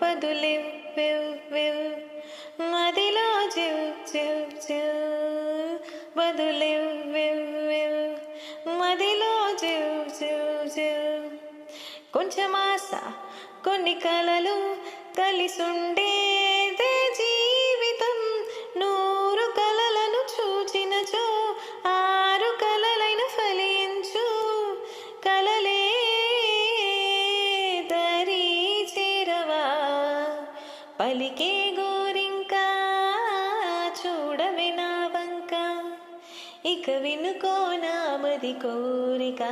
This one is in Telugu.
బదులివ్వివ్వివ్ మదిలో జివ్ జివ్ జివ్ బదులివ్వివ్వివ్ మదిలో జివ్ జివ్ జివ్ కొంచెం ఆశ కొన్ని కలలు కలిసుండేదే జీవితం 100 కలలను చూచినచో 6 కలలైన ఫలించు కలలే దరి చేరవా పలికే గోరింకా చూడవే నా వంక ఇక వినుకో నామది కోరిక